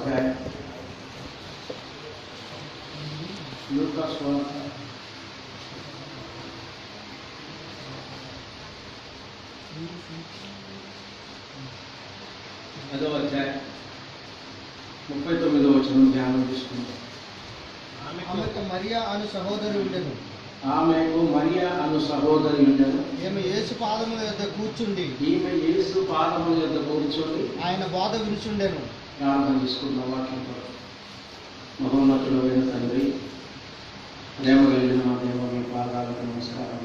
అధ్యాయం లూకా సువార్త 5వ అధ్యాయం 39వ వచనం ధ్యానం చేసుకుందాం. ఆమెకు మరియా అను సహోదరి ఉండెను. ఈమె యేసు పాదముల యొద్ద కూర్చుండి ఆయన బోధ వినుచుండెను. ప్రార్థన చేసుకున్న వాక్యంతో మహోన్నతుడైన తండ్రి, ప్రేమ కలిగిన మా దేవ, మీ పాదాలకు నమస్కారం.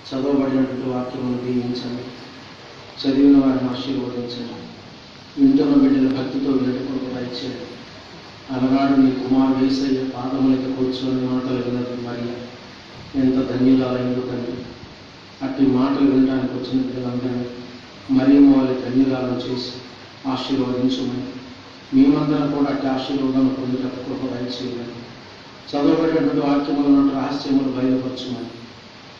చదవబడినటువంటి వాక్యమును దీవించండి, చదివిన వారిని ఆశీర్వదించండి, వింటున్న బిడ్డల భక్తితో వేడుకొరకు దయచేయండి. అలనాడు నీ కుమారు యేసయ్య పాదములకి కూర్చొని మాటలు విన్నది మరియ ఎంత ధన్యురాలైందో తండ్రి. అట్టి మాటలు వినడానికి వచ్చిన పిల్లలందరినీ మరియు వాళ్ళ ధన్యురాలను చేసి ఆశీర్వదించమని, మేమందరం కూడా అట్టి ఆశీర్వాదం పొందుటకు కృప దయచేయాలి. చదవబడినటువంటి వాక్యములను రహస్యములు బయలుపరచమని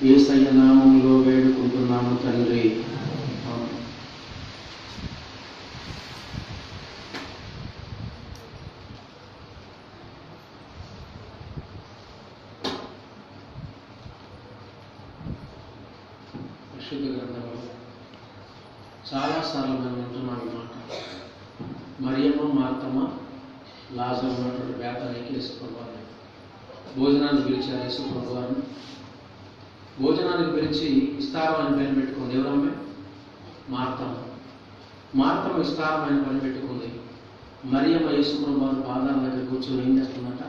యేసయ్య నామములో వేడుకుంటున్నాము తండ్రి. పరిశుద్ధ గ్రంథంలో చాలాసార్లు మనం వింటున్నాం ఈ మాట. మరియమ్మ, మార్తమ్మ, లాజరు ఉన్నటువంటి బేతనీకి యేసుప్రభువారిని భోజనాన్ని పిలిచారు. యేసుప్రభువారిని భోజనానికి పిలిచి విస్తారం అని పని పెట్టుకుంది. ఎవరమ్మే? మార్తమ్మ విస్తారం అని పని పెట్టుకుంది. మరియమ్మ యేసుప్రభువారి పాదాల దగ్గర కూర్చొని ఏం చేస్తుందట?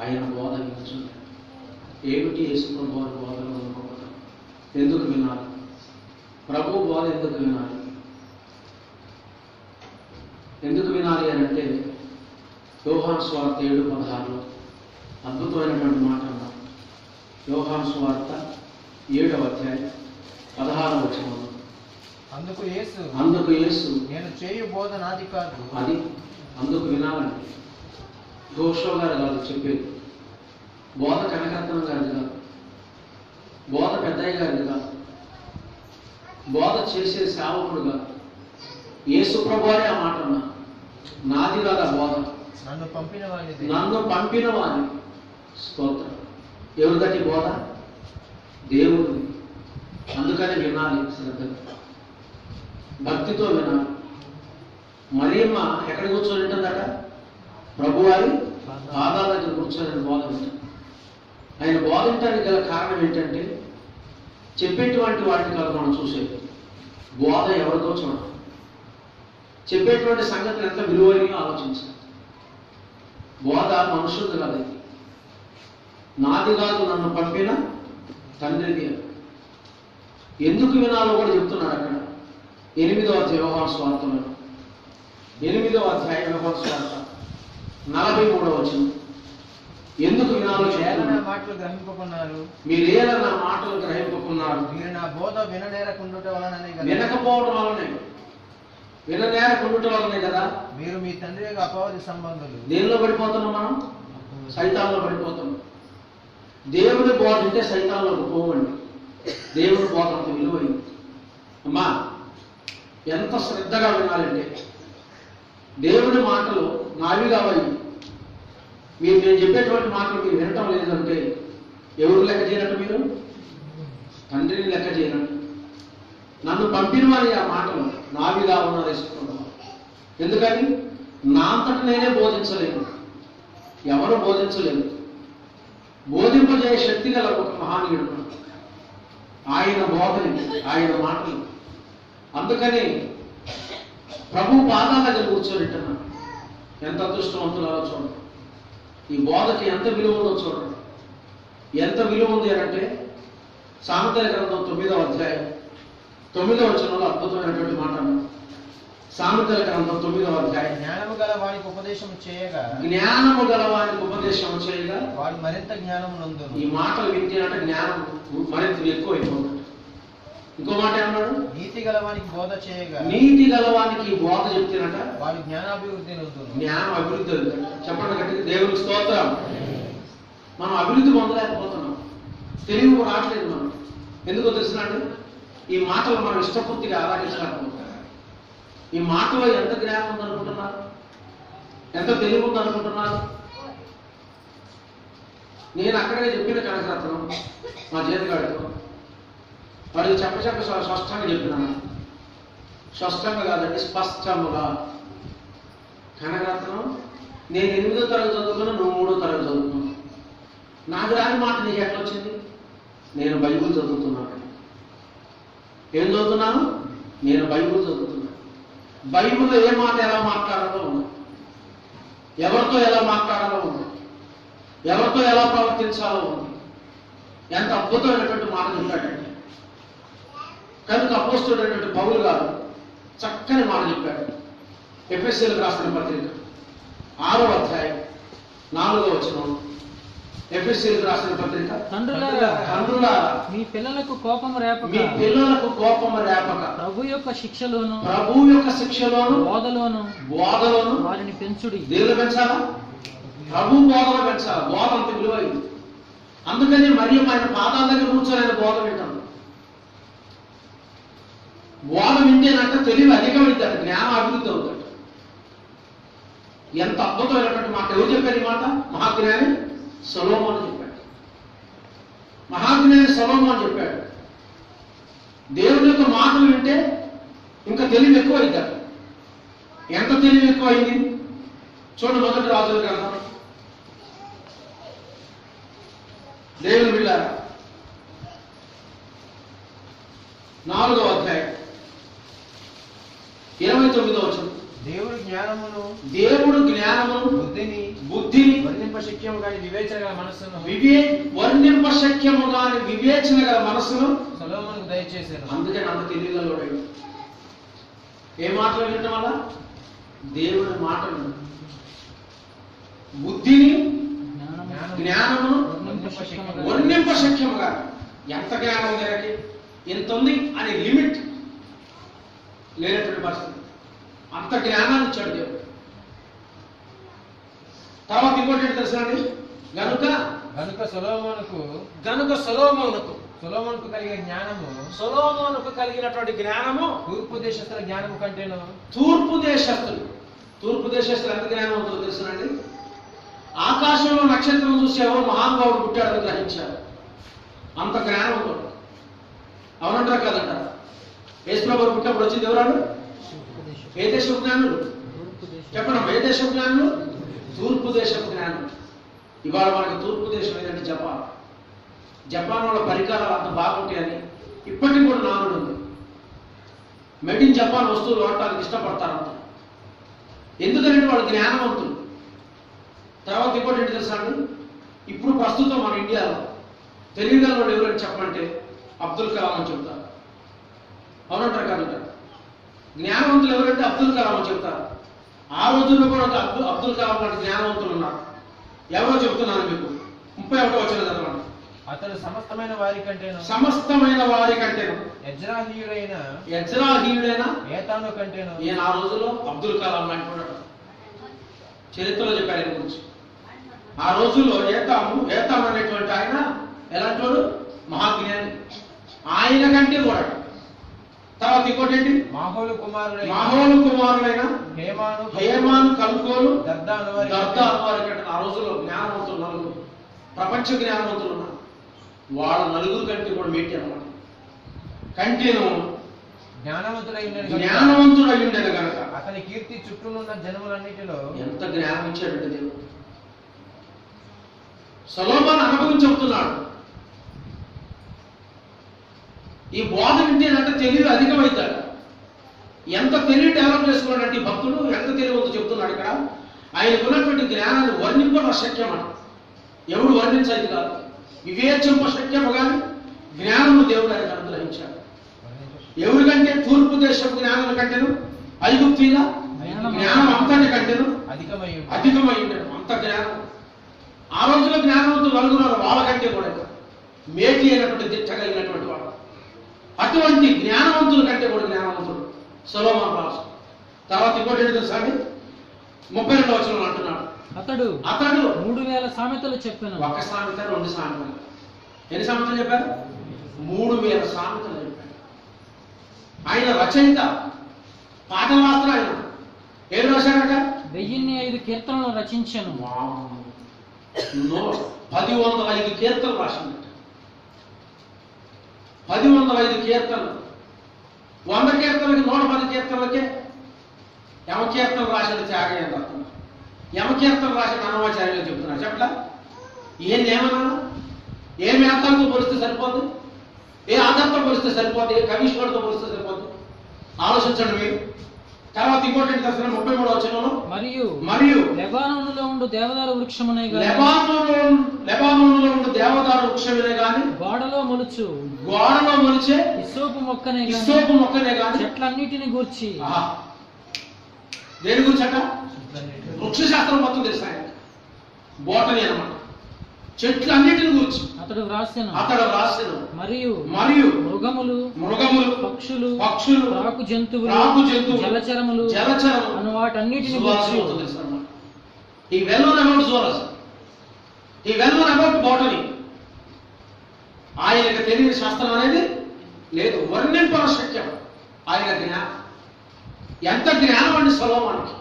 ఆయన బోధ వింటుంది. ఏమిటి యేసుప్రభువారి బోధలో అనుకోవడం? ఎందుకు వినాలి? ప్రభు బోధ ఎందుకు వినాలి? ఎందుకు వినాలి అని అంటే యోహాను సువార్త 7:16 అద్భుతమైనటువంటి మాట అన్నారు. యోహాను సువార్త 7వ అధ్యాయం 16వ వచనం. అందుకు యేసు నేను చేయు బోధ నాది కాదు. అది అందుకు వినాలండి. ఘోషో గారు కాదు చెప్పేది, బోధ కనకరత్నం గారిది కాదు, బోధ పెద్దయ్య గారిది కాదు, బోధ చేసే సేవకుడుగా యేసు ప్రభువారే ఆ మాట అన్నా. నాది కాదు బోధ, నన్ను పంపిన వారి స్తోత్రం. ఎవరిదటి బోధ? దేవుడిది. అందుకని వినాలి, శ్రద్ధగా భక్తితో వినాలి. మరియమ్మ ఎక్కడ కూర్చొని ఉంటుందట? ప్రభువారి పాదాల దగ్గర కూర్చొని బోధ వింటారు. ఆయన బోధించడానికి గల కారణం ఏంటంటే చెప్పేటువంటి వాటిని కాదు మనం చూసేది, బోధ ఎవరితో చూడాలి, చెప్పేటువంటి సంగతులు ఎంత విలువైనగా ఆలోచించాలి. బోధ మనుషులది కాదు, నాది కాదు, నన్ను పంపిన తండ్రిది. ఎందుకు వినాలో కూడా చెప్తున్నాడు అక్కడ 8వ అధ్యాయం యోహాను సువార్తలో. 8వ అధ్యాయం యోహాను సువార్త 43వ వచనం. ఎందుకు వినాలో మాటలు గ్రహింపుకున్నారు, మీరేలా నా మాటలు గ్రహింపుకున్నారు, మీరు నా బోధ విననేరకుండుట వలననే, వినకపోవడం వలనే, విననేరకుండుట వలనే కదా మీరు మీ తండ్రి యొక్క అపవాది సంబంధులు. దేనిలో పడిపోతున్నాం మనం? సైతాన్లో పడిపోతున్నాం. దేవుడి బోధ ఉంటే సైతాన్లోకి పోవండి. దేవుడి బోధ అంత విలువైంది. అమ్మా, ఎంత శ్రద్ధగా వినాలంటే దేవుడి మాటలు నావి కావాలి. నేను చెప్పేటువంటి మాటలు మీరు వినటం లేదంటే ఎవరు లెక్క చేయనట్టు? మీరు తండ్రిని లెక్క చేయనట్టు. నన్ను పంపిన వారి ఆ మాటలు నావిగా ఉన్నది వేసుకుంటాం. ఎందుకని? నా అంతట నేనే బోధించలేను, ఎవరు బోధించలేదు. బోధింపజేయ శక్తి గల ఒక మహానీయుడు ఆయన బోధని, ఆయన మాటలు. అందుకని ప్రభు పాదాల దగ్గర కూర్చొనింటున్నాను. ఎంత అదృష్టవంతులారో చూడండి. ఈ బోధకి ఎంత విలువ ఉందో చూడండి. ఎంత విలువ ఉంది అంటే సామెతల గ్రంథం 9వ అధ్యాయం 9వ వచనంలో అద్భుతమైనటువంటి మాట అన్నాడు. సామెతల గ్రంథం 9వ అధ్యాయం. జ్ఞానము గల వానికి ఉపదేశం చేయగా వాడు మరింత జ్ఞానం నందును. ఈ మాటలు వింటేనంటే జ్ఞానం మరింత ఎక్కువ అయిపోతుంది. ఇంకో మాట ఏమన్నాడు? నీతి గలవానికి బోధ బోధ చెప్తేనట వాడు జ్ఞానాభివృద్ధి నందును. జ్ఞానం అభివృద్ధి అవుతుంది. చెప్పండి గట్టిగా, దేవునికి స్తోత్రం. మనం అభివృద్ధి పొందలేకపోతున్నాం, తెలివి రావట్లేదు మనం. ఎందుకో తెలిసినాడు? ఈ మాటలు మనం ఇష్టపూర్తిగా ఆరాధించలేకపోతున్నాం. ఈ మాటలో ఎంత జ్ఞానం ఉందనుకుంటున్నారు? ఎంత తెలివి ఉంది అనుకుంటున్నారు? నేను అక్కడే చెప్పిన కనకరత్నం మా చేతిగాడితో వాడికి చెప్ప స్పష్టంగా చెప్పినాను. స్పష్టంగా కాదండి, స్పష్టముగా. కనకరత్నం, నేను 8వ తరగతి చదువుకున్నా, నువ్వు 3వ తరగతి చదువుకున్నావు. నాకు రాని మాట నీకు ఎట్లా వచ్చింది? నేను బైబుల్ చదువుతున్నాను. ఏం చదువుతున్నాను? నేను బైబుల్ చదువుతున్నాను. బైబుల్లో ఏ మాట ఎలా మాట్లాడాలో ఉంది, ఎవరితో ఎలా మాట్లాడాలో ఉంది, ఎవరితో ఎలా ప్రవర్తించాలో ఉంది. ఎంత అద్భుతమైనటువంటి మాట చెప్పాడండి. కనుక అపోస్తుడైనటువంటి పౌలు గారు చక్కని మాట చెప్పాడు. ఎఫెసీయులకు రాసిన పత్రిక 6వ అధ్యాయం 4వ వచనం. ఎఫెసీయులకు రాసిన పత్రిక, తండ్రులారా మీ పిల్లలకు కోపము రేపక ప్రభు యొక్క శిక్షలోను బోధలోను వారిని పెంచుడి. దేవుడు పెంచాలా? ప్రభు బోధలో పెంచాలా? బోధ అంత విలువైంది. అందుకని మరి ఆయన పాదాల దగ్గర కూర్చొని ఆయన బోధ వింటాం. బోధ వింటేనంటే తెలివి అధికమైంది, జ్ఞానం అభివృద్ధి అవుతాడు. ఎంత అద్భుతమైనటువంటి మాట! ఎవరు చెప్పారు ఈ మాట? మహాజ్ఞాని సొలొమోను చెప్పాడు. మహాజ్ఞాని సొలొమోను చెప్పాడు. దేవుని యొక్క మాటలు వింటే ఇంకా తెలివి ఎక్కువ అవుతాడు. ఎంత తెలివి ఎక్కువ అయింది చూడండి. మొదటి రాజుల గ్రంథం, దేవుని బిడ్డలారా, 4వ అధ్యాయం 29వ వచనం. దేవుడు జ్ఞానమును బుద్ధిని వర్ణింప శక్యము గాని వివేచన గల మనస్సును సొలొమోనుకు దయచేశాను. అందుకని అంత తెలివిగలవాడు. ఏ మాటలు వినటం వల్ల? దేవుని మాటలు. బుద్ధిని జ్ఞానమును వర్ణింప శక్యముగా. ఎంత జ్ఞానం ఉంది ఆయనకి? ఎంత ఉంది అనే లిమిట్ లేనటువంటి పరిస్థితి. అంత జ్ఞానాన్ని ఇచ్చాడు దేవుడు. తర్వాత ఇంకోటి ఏంటి తెలుసండి? సొలొమోనుకు కలిగినటువంటి జ్ఞానము తూర్పు దేశస్థుల జ్ఞానము కంటేను. తూర్పు దేశస్థులు ఎంత జ్ఞానం ఉంటుందో తెలుసునండి? ఆకాశంలో నక్షత్రం చూసి ఎవరు మహానుభావుడు పుట్టాడని గ్రహించారు. అంత జ్ఞానం ఉంటుంది. అవునంటారా కాదంటారా? యేసుప్రభువు పుట్టినప్పుడు వచ్చింది ఎవరాడు? ఏ దేశపు జ్ఞానులు? చెప్పండి. ఏ దేశపు జ్ఞానులు? తూర్పు దేశపు జ్ఞానులు. ఇవాళ మనకి తూర్పు దేశం ఏదంటే జపాన్. జపాన్ వాళ్ళ పరికరాలు అంత బాగుంటాయని ఇప్పటికి కూడా నానుడు ఉంది. మేడ్ ఇన్ జపాన్ వస్తువులు వాడటానికి ఇష్టపడతారంట. ఎందుకంటే వాళ్ళు జ్ఞానవంతులు. తర్వాత ఇంకోటి ఏంటి తెలుసా అండి? ఇప్పుడు ప్రస్తుతం మన ఇండియాలో తెలివిగల వాడు ఎవరైనా చెప్పంటే అబ్దుల్ కలాం అని చెప్తారు. అవునంటారు కాదంటారు? జ్ఞానవంతులు ఎవరంటే అబ్దుల్ కలాం అని చెప్తారు. ఆ రోజుల్లో కూడా అబ్దుల్ కలాం లాంటి జ్ఞానవంతులు ఉన్నారు. ఎవరో చెప్తున్నాను మీకు. 31వ వచనం చదవండి. అతడు సమస్తమైన వారి కంటేను యజ్రాహీయుడైన ఏతాను కంటేను. ఈయన ఆ రోజుల్లో అబ్దుల్ కలాం లాంటి వాడు. చరిత్రలో చెప్పారు ఆయన గురించి. ఆ రోజుల్లో ఏతాము అనేటువంటి ఆయన ఎలాంటి వాడు? మహాజ్ఞాని. ఆయన కంటే కూడా. తర్వాత ఇంకోటి ఏంటి? మాహోలు కుమారులైన హేమాను కల్కోలు దర్దాను వారి కంటే. ఆ రోజుల్లో జ్ఞానవంతులు నలుగురు, ప్రపంచ జ్ఞానవంతులు ఉన్నారు. వాళ్ళ నలుగురు కంటే కూడా మేటి అన్నమాట. కంటేను జ్ఞానవంతుడై ఉండేది కనుక అతని కీర్తి చుట్టూనున్న జనములన్నిటిలో. ఎంత జ్ఞానం ఇచ్చాడంటే దేవుడు. సొలొమోను అనుభవం చెబుతున్నాడు. ఈ బోధ వింటేనంటే తెలివి అధికమవుతాడు. ఎంత తెలివి డెవలప్ చేసుకున్నాడంటే ఈ భక్తుడు ఎంత తెలివి ఉందో చెప్తున్నాడు ఇక్కడ. ఆయనకున్నటువంటి జ్ఞానాన్ని వర్ణింపడం అశక్యమట. ఎవడు వర్ణించేది కాదు. వివేచింప శక్యము కానీ జ్ఞానము దేవుడు ఆయనకు అనుగ్రహించాడు. ఎవరికంటే తూర్పు దేశపు జ్ఞానం కంటేను ఐగుప్తీల జ్ఞానం అంతటి కంటేను అధికమై ఉండేది. అంత జ్ఞానం. ఆ రోజుల్లో జ్ఞానవంతులు నలుగురు, వాళ్ళకంటే కూడా మేటి అయినటువంటి దిట్ట కలిగినటువంటి వాడు. అటువంటి జ్ఞానవంతుల కంటే కూడా జ్ఞానవంతుడు సొలొమోను రాజు. తర్వాత ఇంకోటి ఏంటి తెలుసా అండి? 32వ వచనంలో అంటున్నాడు, అతడు 3000 సామెతలు చెప్పాను. ఒక సామెత, 2 సామెతలు. ఎన్ని సామెతలు చెప్పారు? 3000 సామెతలు చెప్పారు. ఆయన రచయిత, పాటలు రాస్తారు. ఆయన ఏం రాశాడట? 1005 కీర్తనలు రచించెను. 1005 కీర్తనలు రాసిందట. 1005 కీర్తనలు. 100 కీర్తనలకి 110 కీర్తనలకే యమకీర్తనలు రాసిన త్యాగయ్య దత్తుడు, యమకీర్తనలు రాసిన అన్నమాచార్యులు చెప్తున్నారు. చెప్పలా ఏమన్నా ఏ మేధాలతో పోలిస్తే సరిపోద్ది, ఏ ఆధార్తో పోలిస్తే సరిపోద్ది, ఏ కమిషనర్తో పోలిస్తే సరిపోద్ది. ఆలోచించండి మీరు. తర్వాత ఇంకోటి తెలిసిన 33వ వచనంలో మరియు లెబానోనులో ఉండు దేవదారు వృక్షమునే గాని లెబానోనులో ఉండు దేవదారు వృక్షమునే గాని గోడలో మొలిచే హిస్సోపు మొక్కనే గాని చెట్లన్నిటిని గూర్చి. దేని గురించి అట? వృక్షశాస్త్రం మొత్తం తెలుసు ఆయన. బోటనీ అన్నమాట. చెట్లు అన్నిటిని గురించి అతడు వ్రాసెను. మరియు మృగములు పక్షులు రాకు జంతువులు జలచరములు అను వాటన్నిటిని గురించి. ఈ వెల్ నోన్ అబౌట్ జూలాజీ, ఈ వెల్ నోన్ అబౌట్ బోటనీ. ఆయనకు తెలియని శాస్త్రం అనేది లేదు, వర్ణింపరశక్యం ఆయన జ్ఞానం. ఎంత జ్ఞానం అండి సొలొమోనుకి.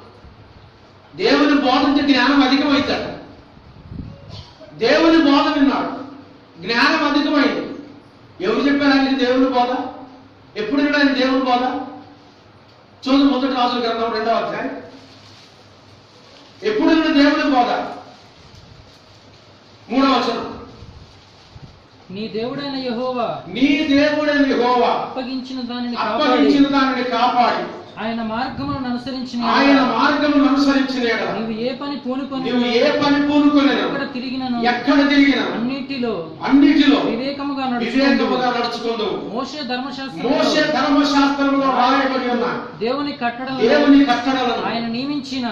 దేవుని బోధించే జ్ఞానం అధికమైందట. దేవుని బోధ విన్నాడు, జ్ఞానం అధికమైంది. ఎవరు చెప్పారు ఆయనకి దేవుని బోధ? ఎప్పుడు విన్నాడు ఆయన దేవుని బోధ? చూడండి, 1 రాజుల గ్రంథం 2వ అధ్యాయం. ఎప్పుడు విన్నాడు దేవుని బోధ? 3వ వచనం. నీ దేవుడైన యెహోవా అప్పగించిన దానిని కాపాడి ఆయన మార్గములను అనుసరించిన నువ్వు ఏ పని పూనుకొని ఎక్కడ తిరిగినను అన్నిటిలో వివేకముగా నడుచుకుందు. మోషే ధర్మశాస్త్రంలో రాయబడి ఉన్న దేవుని కట్టడలను ఆయన నియమించిన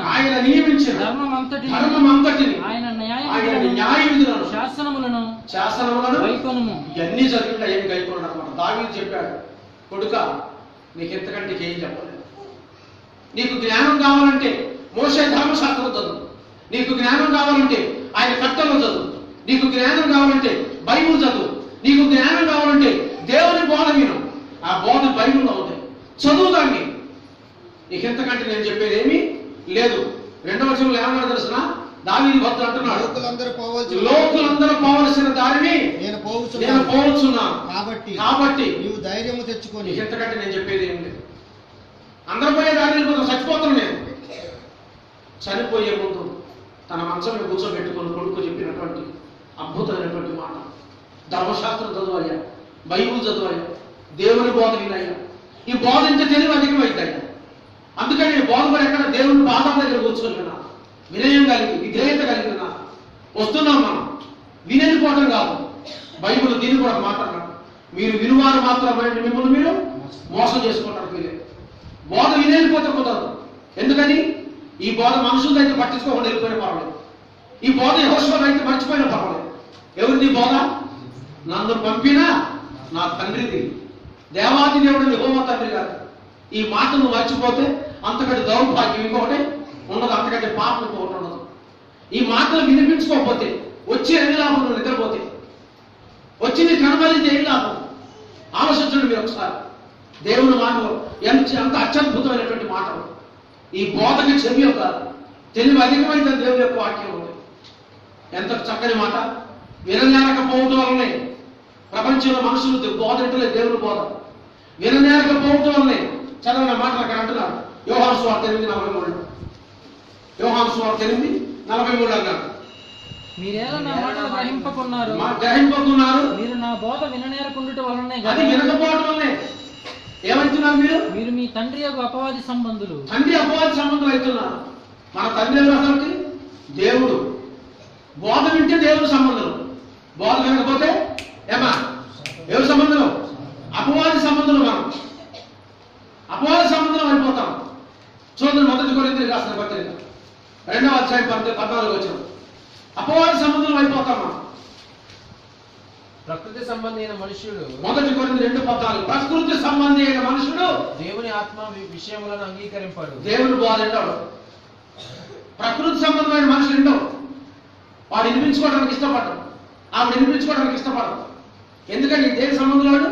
ధర్మమంతటిని ఆయన న్యాయవిధులను శాసనములను గైకొనుము. ఇవన్నీ జరిగినాయి. ఏం గైకొనడం అన్నమాట. దావీదు చెప్పాడు, కొడుక నీకు ఎంతకంటే ఏం చెప్పలేదు. నీకు జ్ఞానం కావాలంటే మోషే ధర్మశాస్త్రం చదువు, నీకు జ్ఞానం కావాలంటే ఆయన కట్టలు చదువు, నీకు జ్ఞానం కావాలంటే బైబుల్ చదువు, నీకు జ్ఞానం కావాలంటే దేవుని బోధ విను. ఆ బోధ బైబుల్లో ఉంది, చదువు దాన్ని. నీకు ఎంతకంటే నేను చెప్పేది ఏమీ లేదు. 2వ వచనంలో ఏమన్నా తెలుసిన? దావీదు భక్తుడు అంటున్నాడు, లోకులందరూ పోవలసిన దారిని నేను పోవచ్చున్నాను, కాబట్టి నీవు ధైర్యము తెచ్చుకొని. నీకు ఎంతకంటే నేను చెప్పేది ఏం లేదు. అందరూ పోయే దారి వెళ్ళిపోతాం, చచ్చిపోతాను నేను. చనిపోయే ముందు తన మంచం మీద కూర్చోబెట్టుకుని కొడుకు చెప్పినటువంటి అద్భుతమైనటువంటి మాట, ధర్మశాస్త్రం చదువయ్యా, బైబుల్ చదువయ్యా, దేవుని బోధ వినయ్యా. ఈ బోధ ఇంత తెలివి అధికమైందయ్యా. అందుకని బోధపడి ఎక్కడ దేవుని పాదం దగ్గర కూర్చొని విన్నా, వినయం కలిగి విధేయత కలిగి విన్నా వస్తున్నాం. మనం వినేదిపోవటం కాదు. బైబుల్ దీన్ని కూడా మాట్లాడతాం. మీరు వినువారు మాత్రమే మిమ్మల్ని మీరు మోసం చేసుకుంటారు. మీరే బోధ వినేదిపోతే కుదరదు. ఎందుకని? ఈ బోధ మనుషులతో అయితే పట్టించుకోకుండా వెళ్ళిపోయిన పర్వాలేదు. ఈ బోధ యెహోషువతో అయితే మర్చిపోయిన పర్వాలేదు. ఎవరిది బోధ? నన్ను పంపిన నా తండ్రిది, దేవాది దేవుడు యెహోవా తండ్రి గారు. ఈ మాటను మర్చిపోతే అంతకంటే దౌర్భాగ్యం ఇంకొకటి ఉండదు, అంతకంటే పాపం ఇంకొకటి ఉండదు. ఈ మాటలు వినిపించుకోకపోతే వచ్చి ఎన్ని లాభం? నువ్వు నిద్రపోతే వచ్చి నీ కనబడితే ఏం లాభం? ఆలోచించండి మీరు ఒకసారి. దేవుని మాటలు ఎంత అత్యద్భుతమైనటువంటి మాటలు. ఈ బోధకి చెవి యొక్క తెలివి అధికమైన దేవుని యొక్క వాక్యం ఉంది. ఎంత చక్కని మాట. వినలేకపోవటం వల్లనే ప్రపంచంలో మనుషులు బోధ ఇంటలేదు. దేవుని బోధ వినలేకపోవటం వల్లనే చదవని మాటలు అక్కడ అంటున్నారు. యోహాను సువార్త 8:43. యోహాను సువార్త 8:43 అన్నారు, మీరేలా నా మాటలు గ్రహింపకున్నారు, మీరు నా బోధ విననేరకుండుట వలనే. అది వినకపోవడం వల్లనే ఏమవుతున్నారు మీరు మీ తండ్రి యొక్క అపవాది సంబంధులు. తండ్రి అపవాది సంబంధులు అవుతున్నారు. మన తండ్రి ఎవరు అసలు? దేవుడు. బోధ వింటే దేవుడు సంబంధం, బోధ వినకపోతే ఏమా ఎవరు సంబంధం? అపవాది సంబంధులు. మనం అపవాది సంబంధం అయిపోతాం. చూడండి, 1 కొరింథీయులకు రాసిన పత్రిక 2వ అధ్యాయం 14వ వచనం. అపవాది సంబంధం అయిపోతాం మనం. ప్రకృతి సంబంధి అయిన మనుషుడు 1 కొరింథీ 2:14. ప్రకృతి సంబంధి అయిన మనుషుడు దేవుని ఆత్మ విషయములను అంగీకరింపడు. దేవుని బోధ వింటాడు. ప్రకృతి సంబంధమైన మనుషులు వింటావు. వాడు వినిపించుకోవడానికి ఇష్టపడరు, ఆవిడ వినిపించుకోవడానికి ఇష్టపడరు. ఎందుకని? దేని సంబంధం?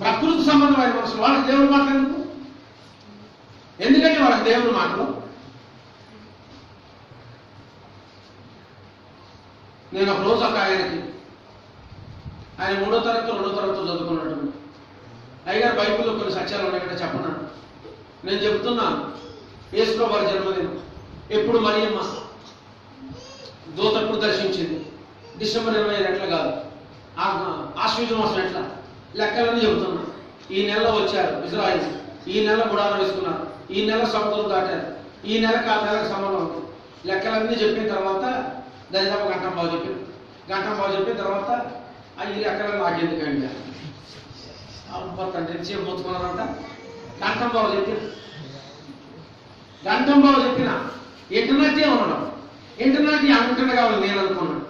ప్రకృతి సంబంధమైన మనుషులు. వాళ్ళకి దేవుని మాటలు ఎందుకు? ఎందుకంటే వాళ్ళకి దేవుని మాటలు నేను ఒక రోజు ఒక ఆయన 3వ తరగతి 2వ తరగతి చదువుకున్నాడు. అయ్యగారు బైబిల్లో కొన్ని సత్యాలు ఉన్నాయంటే చెప్పన్నాడు. నేను చెప్తున్నాను, యేసుప్రభు వారి జన్మదినం ఎప్పుడు మరియమ్మ దూత ఎప్పుడు దర్శించింది, డిసెంబర్ 25 ఎట్లా కాదు, ఆశ్వీజ మాసం ఎట్లా, లెక్కలన్నీ చెబుతున్నా. ఈ నెలలో వచ్చారు ఇజ్రాయిల్, ఈ నెల గుడారం వేసుకున్నారు, ఈ నెల సముద్రం దాటారు, ఈ నెలకు ఆ నెలకు సంబంధం ఉంది. లెక్కలన్నీ చెప్పిన తర్వాత దరిదాపు గంటం బాగు చెప్పిన తర్వాత ఈ లెక్కలను నాకెందుకండి తండ్రి మొత్తుకున్నారంట. గంటం బాబు చెప్పిన ఇంటర్నెట్టే ఉండడం, ఇంటర్నెట్ ఇంటర్నెట్ కావాలి నేను అనుకున్నాను.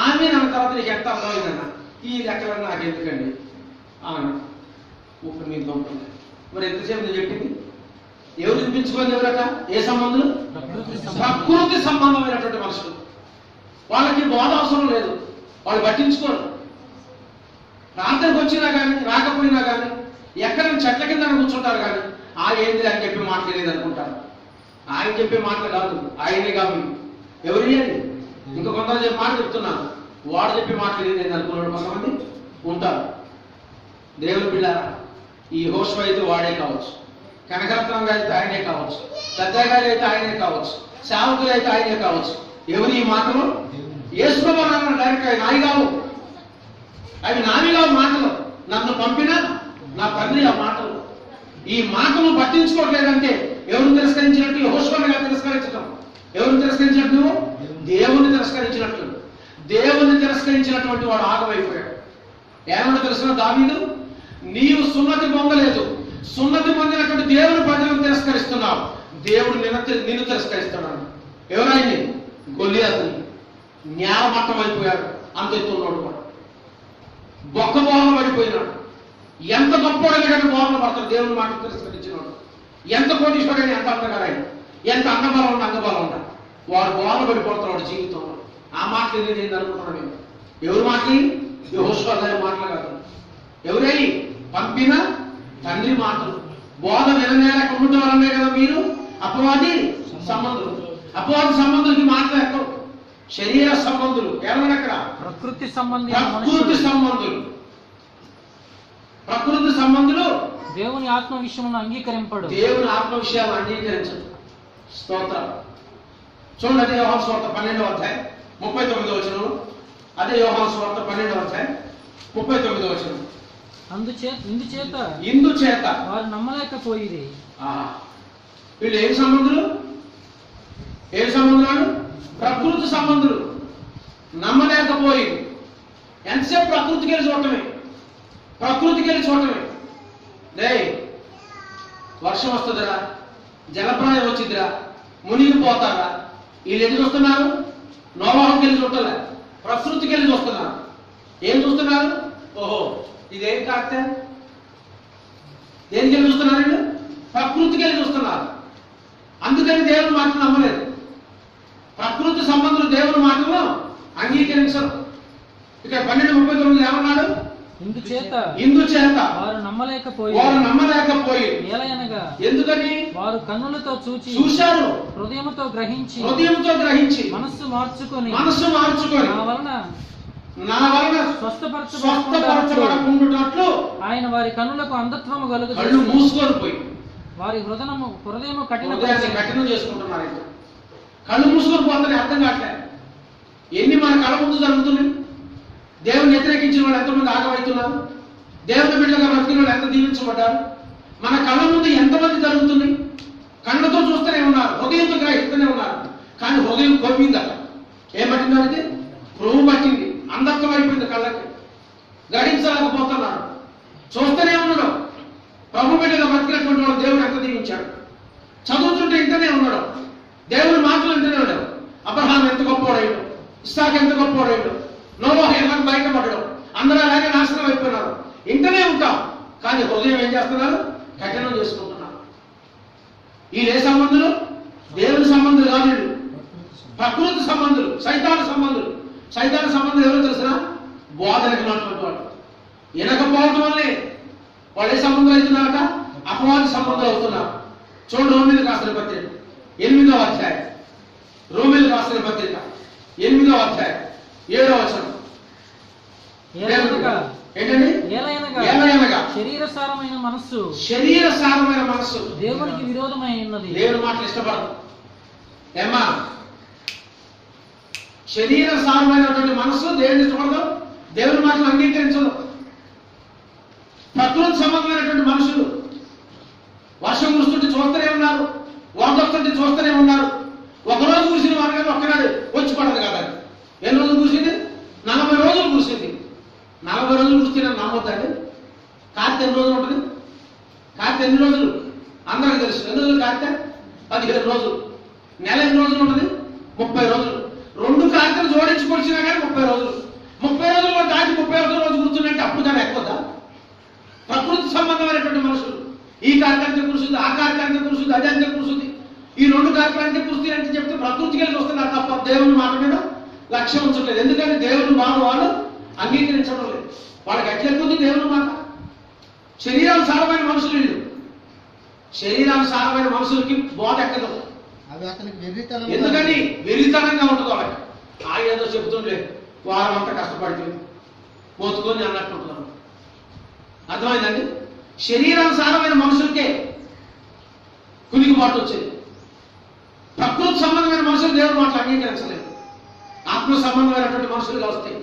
ఆమె నా తర్వాత నీకు ఎంత అర్థమైందన్న ఈ లెక్కలను నాకెందుకండి అవును ఇప్పుడు మీకు పంపుతుంది. మరి ఎంతసేపు నేను చెప్పింది ఎవరు వినిపించుకోండి, ఎవరట ఏ సంబంధులు? ప్రకృతి సంబంధమైనటువంటి మనుషులు. వాళ్ళకి బోధ అవసరం లేదు, వాళ్ళు పట్టించుకోరు. ప్రాంతానికి వచ్చినా కానీ రాకపోయినా కానీ ఎక్కడ చెట్ల కింద కూర్చుంటారు కానీ ఏంది అని చెప్పి మాట్లాడేది అనుకుంటారు. ఆయన చెప్పే మాటలు కాదు, ఆయనే కాదు. ఎవరి అని ఇంకా కొంతమంది చెప్పి మాట చెప్తున్నాను, వాడు చెప్పి మాట్లాడేది అనుకున్నాడు కొంతమంది ఉంటారు. దేవుని బిడ్డారా, ఈ యెహోషువ అయితే వాడే కావచ్చు, కనకరత్నంగా అయితే ఆయనే కావచ్చు, పెద్దగారు అయితే ఆయనే కావచ్చు, సేవకులు అయితే ఆయనే కావచ్చు. ఎవరు ఈ మాటలు? యేసుప్రభు నాన్న డైరెక్ట్ అవి నాయి కావు, అవి నావి కావు మాటలు. నన్ను పంపిన నా తండ్రి ఆ మాటలు. ఈ మాటలు పట్టించుకోవట్లేదంటే ఎవరు తిరస్కరించినట్టు? యెహోషువగా తిరస్కరించడం. ఎవరు తిరస్కరించినట్టు? దేవుని తిరస్కరించినట్లు. దేవుని తిరస్కరించినటువంటి వాడు ఆగమైపోయాడు. ఏమన్నా తెలిసిన దావీదు, నీవు సున్నతి పొందలేదు, సున్నతి పొందినటువంటి దేవుని ప్రజలను తిరస్కరిస్తున్నావు, దేవుడు నిన్ను తిరస్కరిస్తున్నాడు. ఎవరైంది? గొల్లియాతుని. న్యాయమట్టం అయిపోయాడు, అంత ఎత్తున్నాడు కూడా, బొక్క బోర్న పడిపోయినాడు. ఎంత గొప్పవాడని బోర్న పడతాడు దేవుని మాట తిరస్కరించినాడు. ఎంత కోటీశ్వరుడని, ఎంత అందగాడైన, ఎంత అంగబలం ఉండ అంగబలం ఉండ, వాడు బోర్న పడిపోతున్నాడు జీవితంలో. ఆ మాటలు నేను అనుకుంటున్నాను. నేను ఎవరు మాటలు? యెహోషువ గారి మాటలు కాదు. ఎవరై పంపిన తండ్రి మాటలు. బోధ విననేలా ఉండటం వల్లనే కదా మీరు అపవాది సంబంధులు. అపవాది సంబంధులకి మాటలు ఎక్కవు, శరీర సంబంధులు. ఏమన్నా అక్కడ? ప్రకృతి సంబంధులు దేవుని ఆత్మ విషయమును అంగీకరింపడు. దేవుని ఆత్మ విషయాలు అంగీకరించడు. స్తోత్రం. చూడండి, అదే యోహాను సువార్త 12వ అధ్యాయం 39వ వచనం. అదే యోహాను సువార్త 12వ అధ్యాయం 39వ వచనం. ఇందుచేత వారు నమ్మలేకపోయిరి. వీళ్ళు ఏం సంబంధులు? ప్రకృతి సంబంధులు. నమ్మలేకపోయి ఎంతసేపు ప్రకృతికి వెళ్ళి చూడటమే. వర్షం వస్తుందిరా, జలప్రాయం వచ్చిందిరా, మునిగిపోతారా, వీళ్ళు ఎన్ని చూస్తున్నారు? నోవాహుకి వెళ్ళి చూడలే, ప్రకృతికి వెళ్ళి చూస్తున్నారు. ఏం చూస్తున్నారు? ఓహో ఇదేం కాకపోతే దేనికి వెళ్ళి చూస్తున్నారు? వీళ్ళు ప్రకృతికి వెళ్ళి చూస్తున్నారు. అందుకని దేవుని మాటలు నమ్మలేదు. ప్రకృతి సంబంధులు దేవుని మాటలు అంగీకరించరు. ఇక్కడ 12:39 ఏమన్నాడు? ఇందుచేత వారు నమ్మలేకపోయి. ఎందుకని? వారు కన్నులతో చూశారు, హృదయముతో గ్రహించి మనస్సు మార్చుకొని నా వలన స్వస్థపరచబడకుండునట్లు ఆయన వారి కన్నులకు అంధత్వము కలుగు కళ్ళు మూసుకొని పోయి వారి హృదయము కఠినం చేసుకుంటున్నారు. కళ్ళు మూసుకొని పోతానే అర్థం కావట్లేదు. ఎన్ని మన కళ్ళ ముందు జరుగుతున్నాయి? దేవుని వ్యతిరేకించిన వాళ్ళు ఎంతమంది ఆగమవుతున్నారు? దేవుని బిడ్డగా బ్రతికిన వాళ్ళు ఎంత దీవించబడ్డారు? మన కళ్ళ ముందు ఎంతమంది జరుగుతుంది? కళ్ళతో చూస్తూనే ఉన్నారు, హృదయంతో గ్రహిస్తూనే ఉన్నారు. కానీ హృదయం కొమ్మిందట. ఏం పట్టింది? వారికి ప్రభు పట్టింది, అంధత్వం అయిపోయింది కళ్ళకి, గ్రహించలేకపోతున్నారు. చూస్తూనే ఉన్నాడు. ప్రభు బిడ్డగా బ్రతికినటువంటి వాడు దేవుడు ఎంత దీవించాడు. చదువుతుంటే ఇంటనే ఉన్నాడు, దేవుని మాటలు వింటూనే ఉన్నాడు. అబ్రహాం ఎంత గొప్పవాడైడు, ఇస్సాకు ఎంత గొప్పవాడైడు, నోవాహు ఎలా బయటపడ్డాడు, అందరూ అలాగే నాశనం అయిపోయినారు. ఇంటనే ఉంటాం, కానీ హృదయం ఏం చేస్తున్నారు? కఠినం చేసుకుంటున్నారు. వీళ్ళు ఏ సంబంధులు? దేవుని సంబంధులు కాదు, వీళ్ళు ప్రకృతి సంబంధులు, సైతాను సంబంధులు. సైతాను సంబంధులు ఎవరో తెలిసిన? బోధనకి ఉన్నటువంటి వాడు. వినకపోవటం వల్లే వాళ్ళు ఏ సంబంధులు అవుతున్నారట? అపవాది సంబంధులు అవుతున్నారు. చూడు, రోమీయులకు రాసిన పత్రిక 8వ అధ్యాయం, రోమీయులకు రాసిన పత్రిక 8వ అధ్యాయం శరీరసారమైన మనస్సు దేవునికి విరోధమై ఉన్నది. దేవుని మాటలు ఇష్టపడదు. ఏమా, శరీర సారమైనటువంటి మనస్సు దేవుని ఇష్టపడదు, దేవుని మాటలు అంగీకరించదు. ప్రకృతి సంబంధమైనటువంటి మనుషులు వర్షం కురుస్తుంటే చూస్తూనే ఉన్నారు, వస్తుంటే చూస్తూనే ఉన్నారు. ఒకరోజు కురిసిన వారు కానీ ఒక్కనాడు వచ్చి పడదు కదా. ఎన్ని రోజులు కురిసింది? 40 రోజులు కురిసింది. 40 రోజులు కురిస్తే నమ్మొద్దండి. కార్తె ఎన్ని రోజులు ఉంటుంది? కార్తె ఎన్ని రోజులు అందరికి తెలుసు. ఎన్ని రోజులు కార్తె? 15 రోజులు. నెల ఎన్ని రోజులు ఉంటుంది? 30 రోజులు. 2 కార్తెలు జోడించి కొడిచినా కానీ 30 రోజులు. 30 రోజులు దాటి 31 రోజు కూర్చున్నట్టే అప్పుడు కానీ ఎక్కువదా? ప్రకృతి సంబంధమైనటువంటి మనుషులు ఈ కార్యక్రమం కురుస్తుంది, ఆ కార్యక్రమం కురుస్తుంది, అది అంతే కురుస్తుంది, ఈ 2 కార్యక్రమానికి కురుస్తుంది అంటే చెప్తే ప్రకృతికి వెళ్ళి వస్తున్నారు తప్ప దేవుని మాట మీద లక్ష్యం ఉంచట్లేదు. ఎందుకంటే దేవుని మాట వాళ్ళు అంగీకరించడం లేదు. వాళ్ళకి ఎట్లెక్కుతుంది దేవుని మాట? శరీరానుసారమైన మనుషులు వీళ్ళు. శరీరానుసారమైన మనుషులకి బోధ ఎక్కదు. ఎందుకని వెర్రితనంగా ఉంటుంది వాళ్ళకి. ఏదో చెబుతుండే వారం అంతా కష్టపడితే పోతుకొని అన్నట్టు ఉంటున్నాను. అర్థమైందండి? శరీరానుసారమైన మనుషులకే కునికిపాటు వచ్చేది. ప్రకృతి సంబంధమైన మనుషులు దేవుని మాటలు అంగీకరించలేదు. ఆత్మ సంబంధమైనటువంటి మనుషులుగా వస్తాయి,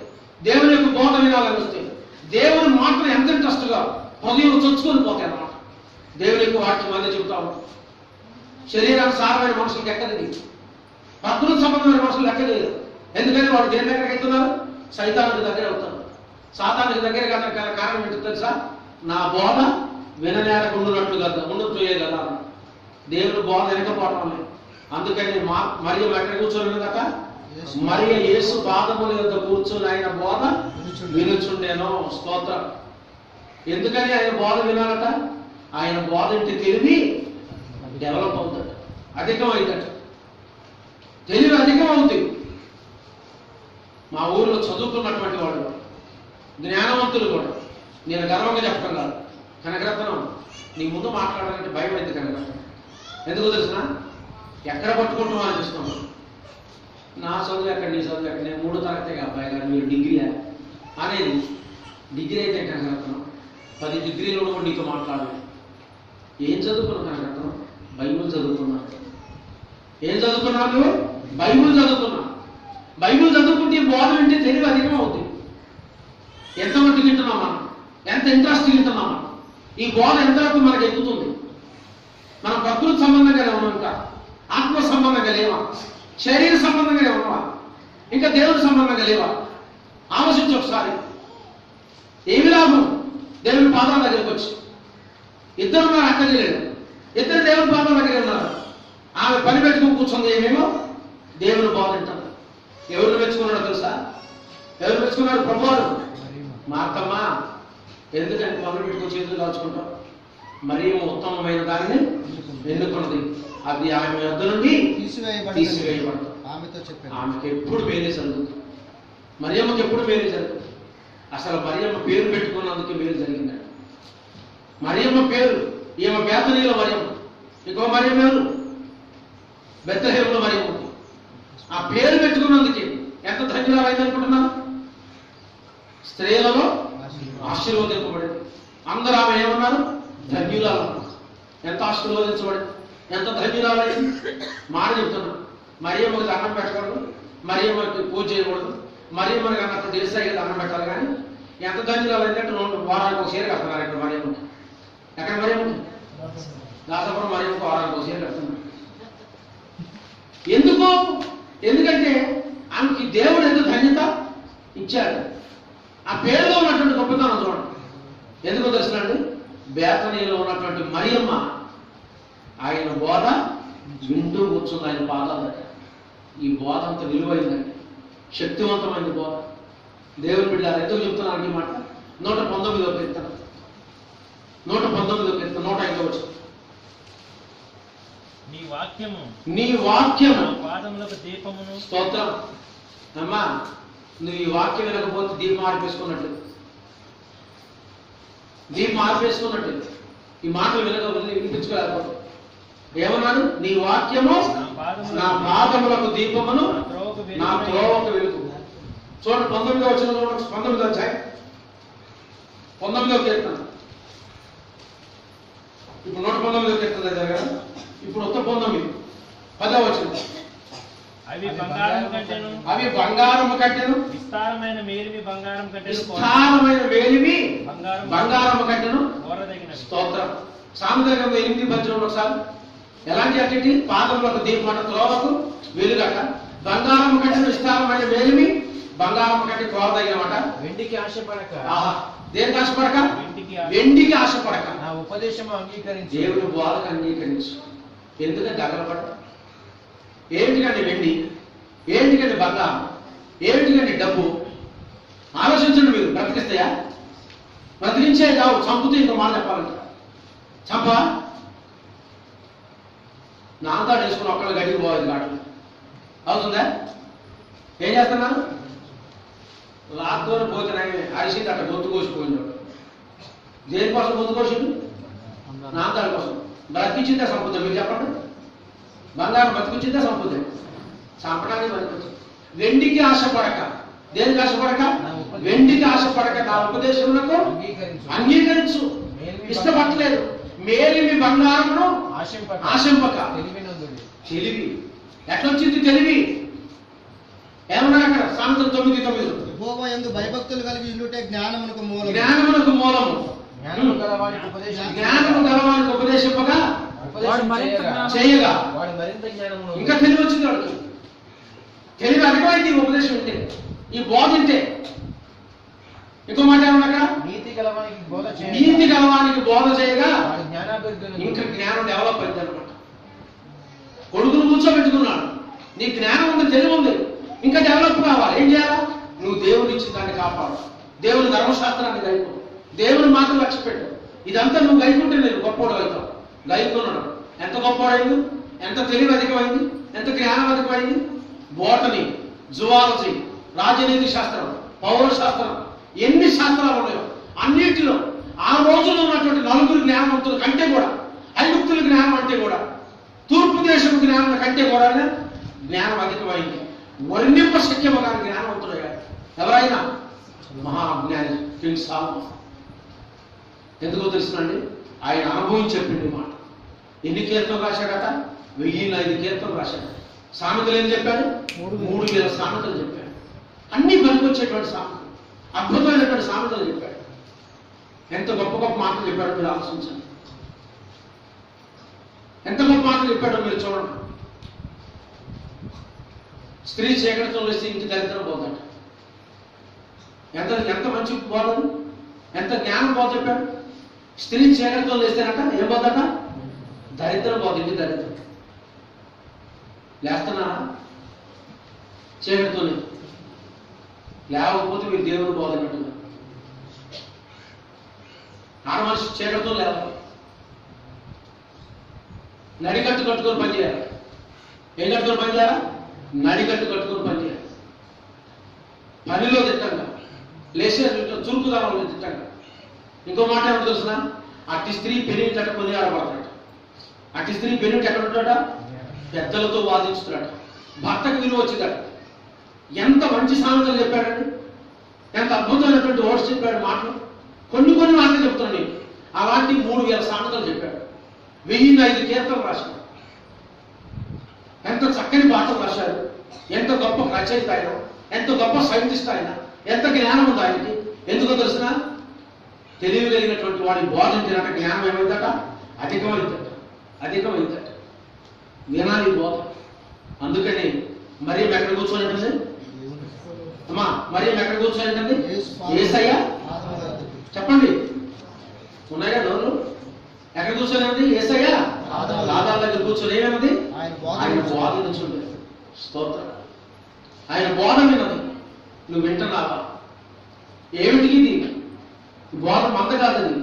దేవుని యొక్క బోధ వినాలని వస్తాయి, దేవుని మాటలు ఎంత ఇంట్రెస్ట్గా హృదయం చొచ్చుకొని పోతాయి అన్నమాట. దేవుని యొక్క వాక్యం అదే చెబుతా ఉంటాం. శరీరానుసారమైన మనుషులకి ఎక్కలేదు, ప్రకృతి సంబంధమైన మనుషులు ఎక్కలేదు. ఎందుకని వాడు దేని దగ్గరికి వెళ్తున్నారు? సైతానికి దగ్గర అవుతారు. సాతానికి దగ్గర కారణం ఏంటో తెలుసా? నా బోధ విననేరకుండునట్లు కదా, ఉండొచ్చుయే కదా. దేవుని బోధ వెనకపోవటం లేదు. అందుకని మరియ ఎక్కడ కూర్చొని కదా? మరియ యేసు పాదముల యొద్ద కూర్చొని ఆయన బోధ వినుచుండేనో. స్తోత్రం. ఎందుకని ఆయన బోధ వినాలట? ఆయన బోధ ఇంటి తెలివి డెవలప్ అవుతాడు, అధికం అవుతాడు, తెలివి అధికం అవుతుంది. మా ఊర్లో చదువుకున్నటువంటి వాడు, జ్ఞానవంతులు కూడా, నేను గర్వంగా చెప్పడం కాదు, కనకరత్నం నీ ముందు మాట్లాడాలంటే భయం అయింది. కనకరత్నం ఎందుకు తెలిసిన? ఎక్కడ పట్టుకుంటామో అనిపిస్తున్నాం. నా చదువు ఎక్కడ, నీ చదువు ఎక్కడ, నేను 3వ తరగతి అబ్బాయి గారు, మీరు డిగ్రీ అనేది. డిగ్రీ అయితే కనకరత్నం 10 డిగ్రీలు కూడా నీతో మాట్లాడాలి. ఏం చదువుకున్నావు కనకరత్నం? బైబుల్ చదువుకున్నాను. ఏం చదువుకున్నావు నువ్వు? బైబుల్ చదువుకున్నావు. బైబుల్ చదువుకుంటే బోధ వింటే తెలివి అధికం అవుతుంది. ఎంత మట్టుకు వింటున్నాం మనం, ఎంత ఇంట్రెస్ట్ వింటున్నాం మనం, ఈ బోధ ఎంతవరకు మనకు ఎక్కుతుంది. మనం ప్రకృతి సంబంధంగా ఉన్నాం, ఇంకా ఆత్మ సంబంధంగా లేవా, శరీర సంబంధంగా ఉన్నావా, ఇంకా దేవుని సంబంధంగా లేవా? ఆలోచించు ఒకసారి. ఏమి లాభం దేవుని పాదాల దగ్గరికి వచ్చి? ఇద్దరు ఉన్నారు, అక్క చేయలేదు, ఇద్దరు దేవుని పాదాల దగ్గర ఉన్నారు. ఆమె పని పెట్టుకుని కూర్చుంది, ఏమేమో దేవుని బోధ వింటారు. ఎవరు మెచ్చుకున్నాడో తెలుసా? ఎవరు మెచ్చుకున్నాడు? ప్రభువారు. మార్తమ్మ ఎందుకంటే పనులు పెట్టుకుని చేతులు దాచుకుంటాం. మరీ ఉత్తమమైన దాన్ని ఎన్నుకున్నది, అది ఆమె వద్ద నుండి తీసివేయబడదు. ఆమెకి ఎప్పుడు మేలే జరుగుతుంది, మరియమ్మకి ఎప్పుడు మేలే జరుగుతుంది. అసలు మరియమ్మ పేరు పెట్టుకున్నందుకు మేలు జరిగిందండి. మరియమ్మ పేరు, ఈమె బేతనీలో మరియమ్మ, ఇంకో మరియమ్మ ఎవరు? బెత్లెహేములో మరియమ్మ. ఆ పేరు పెట్టుకున్నందుకు ఎంత ధన్యురాలైంది అనుకుంటున్నాను? స్త్రీలలో ఆశీర్వదింపబడింది. అందరూ ఆమె ఏమన్నారు? ధన్యురాలు. ఎంత ఆశీర్వదించబడింది, ఎంత ధన్యురాలైంది. మాట చెప్తున్నాను. మరియమ్మకి అన్నం పెట్టకూడదు, మరియమ్మకి పూజ చేయకూడదు, మరియమ్మకి అన్నట్టు దేశాయికి అన్నం పెట్టాలి. కానీ ఎంత ధన్యురాలైందంటే 2 వారానికి ఒక చీర కడుతున్నారు ఇక్కడ మరియమ్మకి. ఎక్కడ మరియమ్మకి? దాసపురం మరియమ్మకి వారానికి ఒక చీర కడుతున్నారు. ఎందుకు? ఎందుకంటే ఆమెకి దేవుడు ఎందుకు ధన్యత ఇచ్చాడు. ఆ పేరులో ఉన్నటువంటి గొప్పతనం చూడండి. ఎందుకో తెలుసునండి? బేతనీలో ఉన్నటువంటి మరియమ్మ ఆయన బోధ వింటూ కూర్చుంది ఆయన పాదాల దగ్గర. ఈ బోధ అంత విలువైందండి, శక్తివంతమైన బోధ. దేవుని బిడ్డలారా, ఎందుకు చెప్తున్నాను ఈ మాట? 119వ కీర్తన, 119వ కీర్తన 105వ వచనం. నీ వాక్యము పాదములకు దీపమును. స్తోత్రం. అమ్మా, నువ్వు ఈ వాక్యం వినకపోతే దీపం ఆర్పేసుకున్నట్టు, దీపం ఆర్పేసుకున్నట్టు. ఈ మాటలు వినిపించుకోలేకపోతే ఏమన్నాడు? నీ వాక్యము నా పాదములకు దీపమును, నా త్రోవకు వెలుగు. చూడండి 19వ వచనంలో, 19వ అధ్యాయం 19వ కీర్తన ఇప్పుడు 119 కీర్తన దగ్గర ఇప్పుడు ఉత్త 19 10వ వచనం. అవి బంగారం కంటేను అవి బంగారము కంటెను విస్తారమైన మేలిమి బంగారం కంటేను విస్తారమైన వేలిమి బంగారం బంగారము కంటెను కోరదగినవి. స్తోత్రం. సామెతల గ్రంథం 8:18 ఒకసారి ఎలాంటి అట్టి పాదములకు దీపమట త్రోవకు వెలుగట బంగారము కంటెను విస్తారమైన వేలిమి బంగారము కంటే కోరదగినమాట. వెండికి ఆశపడక ఆహా, దేనికి ఆశపడక? వెండికి వెండికి ఆశపడక నా ఉపదేశము అంగీకరించి దేవుని బోధకు అంగీకరించు. ఎందుకంటే అగలపడ ఏంటికండి వెండి, ఏంటికండి బంగారం, ఏంటికండి డబ్బు? ఆలోచించండి. మీరు బ్రతికిస్తాయా? బ్రతికించే కావు, చంపుతూ ఇంకో మాట చెప్పాలంట. చంప నాంతా వేసుకుని ఒక్కళ్ళు గడికి పోవాలి కాదు, అవుతుందా? ఏం చేస్తున్నారు? లాక్కొని పోతే అరిసింది అట్ట గొంతు కోసిపోయినాడు. దేనికోసం గొంతు కోసిండు? నాంతాడి కోసం. బ్రతికించిందే సంపద. మీరు చెప్పండి, బంగారం బతికించిందే సంపద. చంపడానికి బతికించింది. వెండికి ఆశపడక, దేనికి ఆశపడక? వెండికి ఆశపడక నా ఉపదేశములకు అంగీకరించు. ఇష్టపడలేదు. మేలిమి బంగారమును ఆశింపక. తెలివి ఎట్లొచ్చింది? తెలివి ఏమన్నా అక్కడ సామెతలు 9:9 యెహోవా యందు భయభక్తులు కలిగి ఉండుటే జ్ఞానమునకు మూలము. జ్ఞానమునకు మూలము. జ్ఞానము గలవానికి ఉపదేశం జ్ఞానము గలవానికి ఉపదేశింపగా వాడు మరింత జ్ఞానం- చేయగా వాడు మరింత జ్ఞానమును ఇంకా తెలివి వచ్చింది వాడికి. తెలివి అధికమైంది ఈ ఉపదేశం ఉంటే, ఈ బోధ ఉంటే. ఇంకో మాట ఏమన్నా? నీతి గలవానికి బోధ చేయగా నీతి గలవానికి బోధ చేయగా వాడు జ్ఞానాభివృద్ధి ఇంకా జ్ఞానం డెవలప్ అయింది అనమాట. కొడుకును కూర్చోబెట్టుకున్నాడు. నీ జ్ఞానం ఉంది, తెలివి ఉంది, ఇంకా డెవలప్ కావాలి. ఏం చేయాలా? నువ్వు దేవుని ఇచ్చిన దాన్ని కాపాడు, దేవుని ధర్మశాస్త్రాన్ని గైకో, దేవుని మాటలు లక్ష్య పెట్టు. ఇదంతా నువ్వు గైకుంటే నేను గొప్పోడు అవుతావు. గైకున్నాడు. ఎంత గొప్పవాడైంది, ఎంత తెలివి అధికమైంది, ఎంత జ్ఞానం అధికమైంది. బోటనీ, జువాలజీ, రాజనీతి శాస్త్రం, పౌర శాస్త్రం, ఎన్ని శాస్త్రాలు ఉన్నాయో అన్నిటిలో ఆ రోజుల్లో ఉన్నటువంటి నలుగురు జ్ఞానవంతుల కంటే కూడా, ఐగుప్తుల జ్ఞానం అంటే కూడా, తూర్పు దేశం జ్ఞానం కంటే కూడా జ్ఞానం అధికమైంది. వర్ణింప శక్యము కాని జ్ఞానవంతుడయ్యాడు ఎవరైనా? మహాజ్ఞాని కింగ్ సాల్మన్. ఎందుకో తెలుసునండి, ఆయన అనుభవం చెప్పింది మాట. ఎన్ని కీర్తనలు రాశాడట? 1005 కీర్తనలు రాశాడు. సామెతలు ఏం చెప్పాడు? 3000 సామెతలు చెప్పాడు. అన్ని పనికొచ్చేటువంటి సామెతలు, అద్భుతమైనటువంటి సామెతలు చెప్పాడు. ఎంత గొప్ప గొప్ప మాటలు చెప్పాడో మీరు ఆలోచించండి. ఎంత గొప్ప మాటలు చెప్పాడో మీరు చూడండి. స్త్రీ చీకటితో లేస్తే ఇంటి దరిద్రం పోతాడు. ఎంత ఎంత మంచి బోధలు, ఎంత జ్ఞానం బోధ చెప్పాడు. స్త్రీ చీకటితో లేస్తేనట ఏం పోతాట? దరిద్రం పోదు, ఇంటి దరిద్రం. లేస్తున్నారా? చీకటితోనే లేకపోతే మీరు దేవుడు బోధనట్టుగా. ఆడ మనిషి చీకటితో లేవాలి, నడికట్టు కట్టుకొని పనిచేయాలి. ఏం కట్టుకొని పనిచేయాలా? నడికట్టు కట్టుకొని పనిచేయాలి. పనిలో తిట్టంగా, లేచే చురుకుదానంలో తిట్టంగా. ఇంకో మాట ఏమో తెలుసిన? అట్టి స్త్రీ పెరిగి కట్టుకొని ఆడబడతాడు. అట్టి స్త్రీ పెరిగి ఎక్కడ ఉంటాడా? పెద్దలతో వాదించుతున్నాడు. భర్తకు విలువ వచ్చిందట. ఎంత మంచి సామెతలు చెప్పాడండి, ఎంత అద్భుతమైనటువంటి వర్డ్స్ చెప్పాడు. మాటలు కొన్ని కొన్ని మాటలు చెప్తున్నాను నేను. అలాంటి 3000 సామెతలు చెప్పాడు. 1005 కీర్తనలు రాశాడు. ఎంత చక్కని పాటలు రాశాడు. ఎంత గొప్ప రచయిత ఆయన, ఎంత గొప్ప సైంటిస్ట్ ఆయన, ఎంత జ్ఞానం ఉంది ఆయనకి. ఎందుకో తెలిసిన? తెలివి కలిగినటువంటి వాడి బోధించినట జ్ఞానం ఏమైందట? అధికమైందట, అధికమైందట. వినాలి బోధ. అందుకని మరి ఎక్కడ కూర్చోలేదండి అమ్మా? మరి ఎక్కడ కూర్చోలేదండి? యేసయ్య చెప్పండి, ఉన్నాయా నోరు? ఎక్కడ కూర్చోలేదండి? యేసయ్య పాదాల దగ్గర కూర్చొని ఏమన్నది? ఆయన బోధ నుంచుండే. స్తోత్రం. ఆయన బోధ విన్నది, నువ్వు వింటున్నావా? ఏమిటికి ఇది? బోధ మంద కాదని.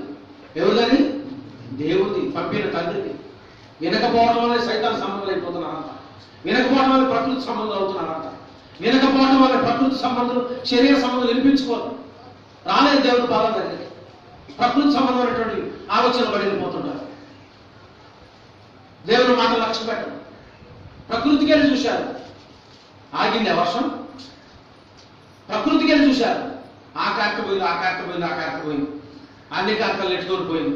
ఎవరిదని? దేవుడి పంపిన తండ్రిది. వినకపోవడం వల్ల సైతాన్ సంబంధాలు అయిపోతున్నారంట. వినకపోవడం వల్ల ప్రకృతి సంబంధాలు అవుతున్నారంట. వినకపోవడం వల్ల ప్రకృతి సంబంధాలు, శరీర సంబంధాలు వినిపించుకోరు. రాలేదు దేవుడి పాదం దగ్గరికి. ప్రకృతి సంబంధమైనటువంటి ఆలోచన పడి వెళ్ళిపోతుంటారు. దేవుని మాట లక్ష్య పెట్టడం. ప్రకృతికి వెళ్ళి చూశారు, ఆగింది వర్షం. ప్రకృతికి వెళ్ళి చూశారు, ఆ కార్త పోయింది, ఆ కార్త పోయింది, ఆ కార్త పోయింది, అన్ని కార్తలు నెట్టుకొని పోయింది.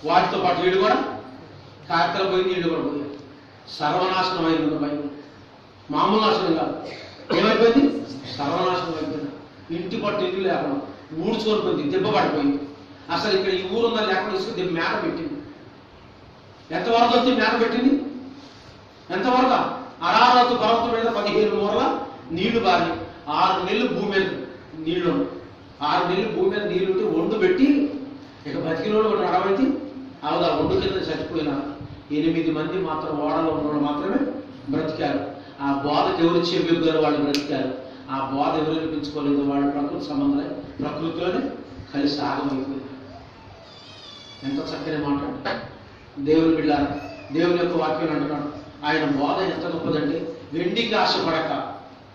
వాటితో పాటు వీడు కూడా కాకలు పోయి నీళ్లు కూడా పోయాయి. సర్వనాశనం అయింది భయం. మామూలు నాశనం కాదు. ఏమైపోయింది? సర్వనాశనం అయిపోయింది. ఇంటి పట్టు ఇల్లు లేకుండా ఊడ్చుకొని పోయింది, దెబ్బ పడిపోయింది. అసలు ఇక్కడ ఈ ఊరుందా లేకుండా ఇసుకు దెబ్బ మేత పెట్టింది. ఎంతవరకు వచ్చి మేత పెట్టింది? ఎంతవరకు? అరారతు పర్వతం మీద 15 మూరల నీళ్లు బారి 6 నెలలు భూమి మీద నీళ్లు 6 నెలలు భూమి మీద నీళ్లు ఉంటే ఒండు పెట్టి ఇక బతికినోడు ఒకటి అడవైతే అవుదా ఒండు కింద చచ్చిపోయిన 8 మంది మాత్రం ఓడలో ఉన్నవాళ్ళు మాత్రమే బ్రతికారు. ఆ బోధకు ఎవరు చెప్పారు? వాళ్ళు బ్రతికారు. ఆ బోధ ఎవరు వినిపించుకోలేదు, వాళ్ళు ప్రకృతి సంబంధం ప్రకృతిలోనే కలిసి ఆగమైపోయింది. ఎంత చక్కని మాట దేవుని బిడ్డారు. దేవుని యొక్క వాక్యం అంటున్నాడు, ఆయన బోధ ఎంత గొప్పదంటే వెండికి ఆశపడక.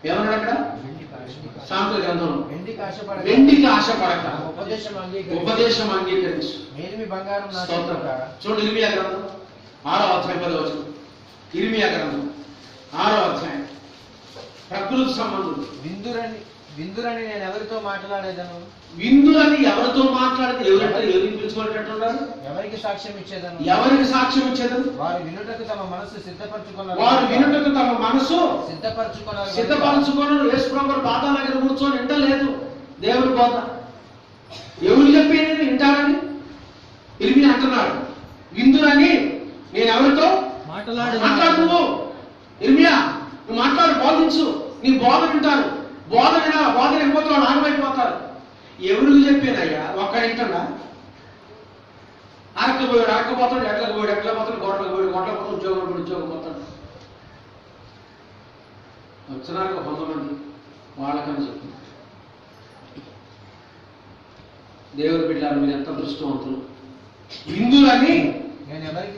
ఏమన్నాడు అక్కడ? సాంఖ్య గ్రంథంలో వెండికి ఆశపడక ఉపదేశం అంగీకరించు. చూడండి, ఇర్మియా గ్రంథం 6వ అధ్యాయం 10వ వచనం. ఇర్మియా గ్రంథం 6వ అధ్యాయం. ప్రకృతి సంబంధం. విందురని నేను ఎవరితో మాట్లాడేదను? విందురని ఎవరితో మాట్లాడితే ఎవరంటే ఎవరికి పిలుచుకునేటట్టున్నారు? ఎవరికి సాక్ష్యం ఇచ్చేదను? ఎవరికి సాక్ష్యం ఇచ్చేదను? వారు వినుటకు తమ మనసు సిద్ధపరచుకున్నారు. వారు వినుటకు తమ మనసు సిద్ధపరచుకున్నారు. యేసు ప్రభువు పాదాల దగ్గర కూర్చొని వింటలేదు దేవుని బోధ. ఎవరు చెప్పేది వింటారని ఇర్మియా అంటున్నాడు. విందురని నేను ఎవరితో మాట్లాడు. నువ్వు ఇర్మియా, నువ్వు మాట్లాడు, బోధించు. నీ బోధ వింటారు. బోధ వినకపోతే వాళ్ళు ఆగమైపోతారు. ఎవరికి చెప్పానయ్యా? ఒక్కడింటా అరకపోయాడు, అరకపోతాడు, ఎట్లకు పోయాడు, ఎట్లా పోతాడు, గొడవలకు పోయాడు, గొడవలకు పోతాడు, ఉద్యోగం పోతాడు. వచ్చినారు 100 మంది వాళ్ళకని చెప్పి. దేవుని బిడ్డలారా, మీరు ఎంత దృష్టవంతులు. విందులని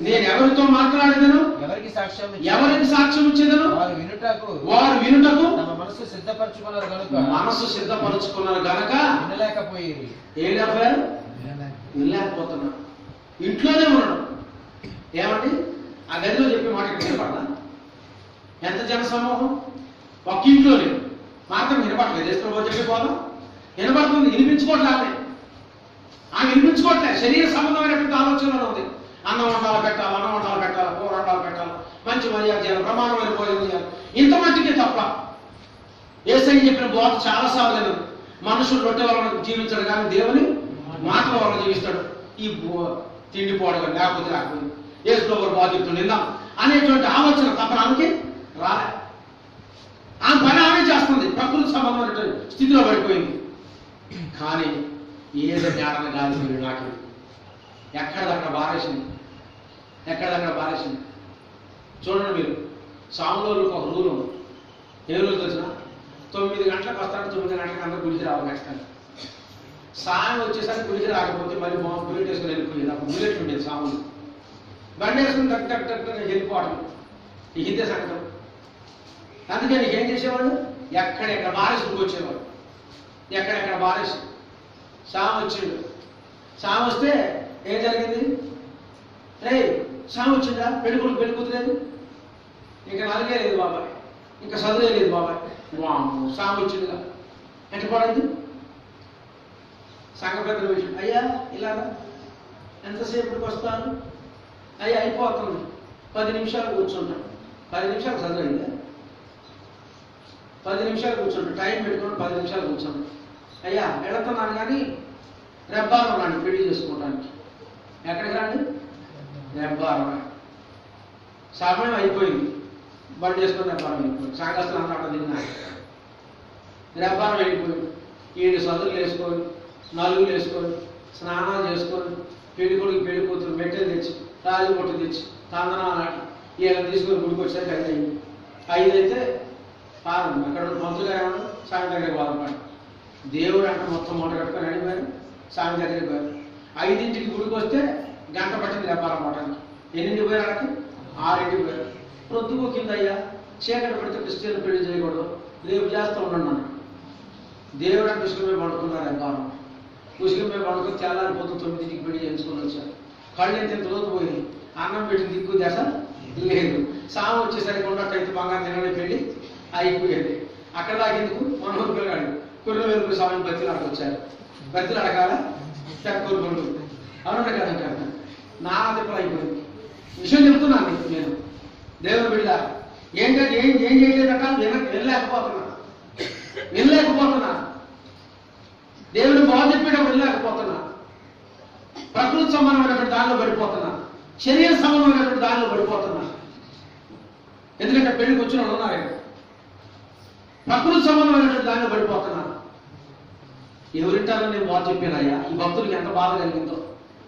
నేను ఎవరితో మాట్లాడేదను? ఎవరికి సాక్ష్యం ఇచ్చేదను? వారు వినుటకు మనసు సిద్ధపరచుకున్నారు గనక వినలేకపోయారు. వినలేకపోతున్నారు. ఇంట్లోనే ఉన్నాడు. ఏమండి? ఆ గదిలో చెప్పే మాట వినపడదా? ఎంత జన సమూహం ఒక్క ఇంట్లోనే మాత్రం వినపడలేదు. దేశంలో చెప్పే పోదాం వినపడుతుంది, వినిపించుకోవట్లే. ఆమె వినిపించుకోవట్లే. శరీర సంబంధమైనటువంటి ఆలోచనలో ఉంది. అన్నం వంటలు పెట్టాలి, కూర వంటలు పెట్టాలి, మంచి మర్యాద చేయాలి, ప్రమాణమైన భోజనం చేయాలి. ఇంత మట్టికే తప్ప యేసయ్య చెప్పిన బోధ చాలాసార్లు లేదు. మనుషులు రొట్టె వలన జీవించాడు కానీ దేవుని మాటల వలన జీవిస్తాడు. ఈ తిండి పోవడం లేకపోతే రాకపోయింది, యేసులో ఒకరు బాధ్యతలు నిందాం అనేటువంటి ఆలోచన తప్ప ఆమెకి రాలే. ఆమె పని ఆమె చేస్తుంది. ప్రకృతి సంబంధమైన స్థితిలో పడిపోయింది. కానీ ఏదో జ్ఞానం కాదు నాకు ఎక్కడదక్కడ బారేసింది. చూడండి మీరు, సాములోళ్ళకి ఒక రూల్ ఉంది. ఏ రూల్ తెలిసిన? 9 గంటలకు వస్తాడు, 9 గంటలకు అందరూ గుడికి రావాలి. ఖచ్చితంగా సాయం వచ్చేసరికి గుడికి రాకపోతే మళ్ళీ బుల్లెట్ వేసుకుని వెళ్ళిపోయేది. అప్పుడు బుల్లెట్ ఉండేది సాములు. బండి వేసుకుని టక్ వెళ్ళిపోవడం ఇదే సంగతం. అందుకని ఏం చేసేవాళ్ళు? ఎక్కడెక్కడ బారేసుకు వచ్చేవాడు. ఎక్కడెక్కడ బారేసి సాము వచ్చిండు. సాము వస్తే ఏం జరిగింది? సాము వచ్చిందా? పెళ్ళికొడుకు పెళ్లి కూతులేదు, ఇంకా నలిగే లేదు బాబాయ్, ఇంకా చదువే లేదు బాబాయ్. సాము వచ్చిందిగా ఎంత పడింది? సంఘ పెద్దల విషయం. అయ్యా ఇలాగా ఎంతసేపటికి వస్తాను? అయ్యా అయిపోతుంది, 10 నిమిషాలు కూర్చుంటాం. 10 నిమిషాలు చదివిందా? 10 నిమిషాలు కూర్చుంటాం. టైం పెట్టుకొని 10 నిమిషాలు కూర్చుంటాం. అయ్యా వెళుతున్నాను కానీ రెబ్బారం రండి పెళ్లి చేసుకోవడానికి. ఎక్కడికి రండి? రెబ్బారం. సమయం అయిపోయింది, బండి చేసుకొని రెబ్బారం వెళ్ళిపోయింది. సంఘస్థలు అన్నట్టు తిన్నారు. రెబ్బారం వెళ్ళిపోయింది. 7 సదులు వేసుకొని, నలుగులు వేసుకొని, స్నానాలు చేసుకొని, పెళ్ళికొడుకు పెళ్లి కూతురు మెట్టెలు తెచ్చి, తాళి పొట్టు తెచ్చి, తందనాలు నాటి వీళ్ళని తీసుకొని గుడికి వచ్చేసరికి 5 అయింది. 5 అయితే పారం అక్కడ మంత్రులు ఏమన్నా సాయం దగ్గరికి బాధపడి దేవుడు అంటే మొత్తం మూట కట్టుకొని అడిగారు. సాయం దగ్గరికి పోయారు. 5ంటికి గుడికి వస్తే గంట పట్టింది వ్యాపారం పట్టడానికి. 8ంటికి పోయారు, అక్కడికి 6ంటికి పోయారు. ప్రొద్దుకు కిందయ్యా చీకటి పెడితే క్రిస్టియన్ పెళ్లి చేయకూడదు, రేపు చేస్తూ ఉన్నాను. దేవుడు అంటే ఉసుకు మీద పడుకున్నారు. వ్యాపారం ఉసుకు మీద పడుకుని తెల్లారిపోతూ 9ంటికి పెళ్లి చేయించుకొని వచ్చారు. కళ్ళు ఎంత రోజు పోయింది. అన్నం పెట్టిన దిక్కు దశ లేదు. సాము వచ్చేసరికి ఉన్నట్టయితే బంగారు తినని పెళ్లి అయిపోయేది. అక్కడ దాకేందుకు మనోహర్ పిల్లగాడు కొన్ని వేలకు స్వామి బతిలాడకు వచ్చారు. బతిలాడకాల చక్కూరు పనులు అవునంటే కదంటే నా దెబ్బలు అయిపోయింది. విషయం చెప్తున్నాను నేను దేవుని బిడ్డ ఏంటంటే ఏం చేయలేదట వినలేకపోతున్నా దేవుని బాధ చెప్పేటప్పుడు వినలేకపోతున్నా. ప్రకృతి సంబంధమైనటువంటి దానిలో పడిపోతున్నా, శరీర సంబంధమైనటువంటి దానిలో పడిపోతున్నా. ఎందుకంటే పెళ్లికి వచ్చిన వాళ్ళు ఉన్నారు, ప్రకృతి సంబంధమైనటువంటి దానిలో పడిపోతున్నా. ఎవరింటారో నేను బాధ చెప్పానయ్యా, ఈ భక్తుడికి ఎంత బాధ కలిగిందో.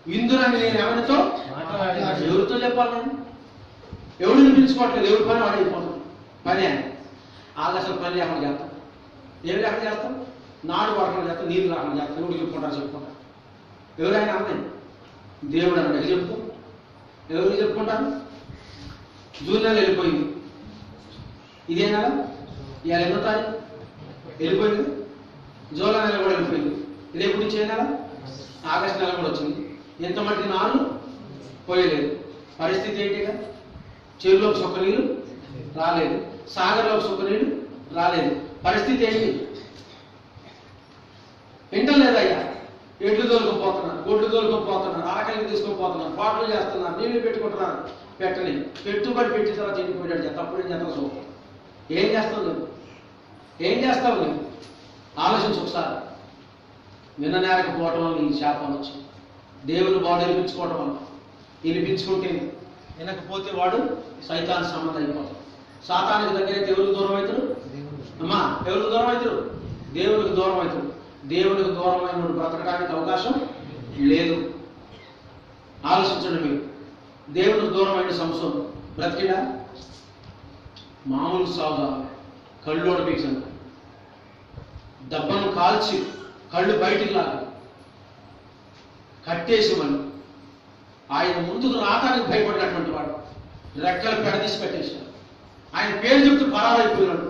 విందురని నేను ఎవరితో ఎవరితో చెప్పాలి? నేను ఎవరు వినిపించుకోవట్లేదు, ఎవరి పని వాడు అయిపోతాం. పని వాళ్ళు అసలు పని లేకుండా చేస్తాం. ఏమి లేకుండా చేస్తాం? నాడు వాడకుండా చేస్తాం, నీరు రాకుండా చేస్తాం. ఎవరు చెప్పుకుంటారు? ఎవరైనా అన్నయ్య దేవుడు అన్నట్టు చెప్పుకో. ఎవరు చెప్పుకుంటారు? జూన్ నెల వెళ్ళిపోయింది, ఇదే నెల ఇవాళ ఎన్నో తారీఖు వెళ్ళిపోయింది. జూలై నెల కూడా వెళ్ళిపోయింది. ఇది ఎప్పుడు నుంచి ఏ నెల? ఆగస్టు నెల కూడా వచ్చింది. ఎంత మట్టి నాలుగు పోయలేదు. పరిస్థితి ఏంటిగా? చెరువులోకి సుక్క నీళ్ళు రాలేదు, సాగర్లోకి సుక్క నీళ్ళు రాలేదు. పరిస్థితి ఏంటి? వింటలేదయ్యా. ఎడ్లు తోలుకుపోతున్నారు, గొడ్లు తోలుకుపోతున్నారు, ఆకలికి తీసుకుపోతున్నారు, పాటలు చేస్తున్నారు, నీళ్లు పెట్టుకుంటున్నారు. పెట్టని పెట్టుబడి పెట్టిన తర్వాత ఎండిపోయాడు చేత అప్పుడు ఏం చేస్తావు? సో ఏం చేస్తావు నువ్వు? ఏం చేస్తావు నువ్వు? ఆలోచించు ఒకసారి. విననేరకపోవటం వల్ల ఈ శాపం వచ్చి దేవుని బాధ వినిపించుకోవటం వల్ల. వినిపించుకుంటే వినకపోతే వాడు సైతాన్ సంబంధం అయిపోతాడు. సాతానికి దగ్గరైతే ఎవరికి దూరం అవుతాడు? అమ్మా ఎవరికి దూరం అవుతాడు? దేవునికి దూరం అవుతాడు. దేవునికి దూరమైన బ్రతకడానికి అవకాశం లేదు. ఆలోచించండి మీరు. దేవునికి దూరమైన సంవత్సరం బ్రతికిడా? మామూలు సాగు కళ్ళు ఓడిపించండి, దెబ్బను కాల్చి కళ్ళు బయటికి లాగా కట్టేసి మళ్ళీ ఆయన ముందుకు రావడానికి భయపడినటువంటి వాడు రెక్కలు పెడదీసి పెట్టేశాడు. ఆయన పేరు చెప్తూ పరారైపోయినాడు,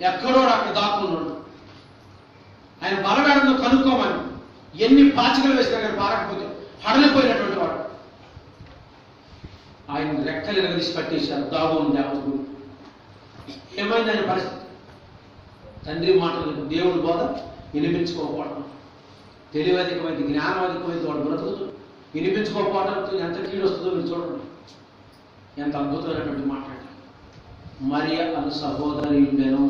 ఎక్కడో అక్కడ దాక్కున్నాడు. ఆయన బలగాడంతో కనుక్కోమని ఎన్ని పాచికలు వేసినా కానీ పారకపోతే హడలిపోయినటువంటి వాడు. ఆయన రెక్కలు ఎరగదీసి కట్టేశారు దాగోని దేవతకు. ఏమైంది ఆయన పరిస్థితి? తండ్రి మాటలు దేవుడి బోధ వినిపించుకోకపోవడం, తెలివధికమైంది, జ్ఞానవధికమైంది, వాడు బ్రతుకుతూ వినిపించుకోకపోవడంతో ఎంత కీడు వస్తుందో మీరు చూడండి. ఎంత అద్భుతమైనటువంటి మాట్లాడారు. మరియ అను సహోదరి ఉండెను.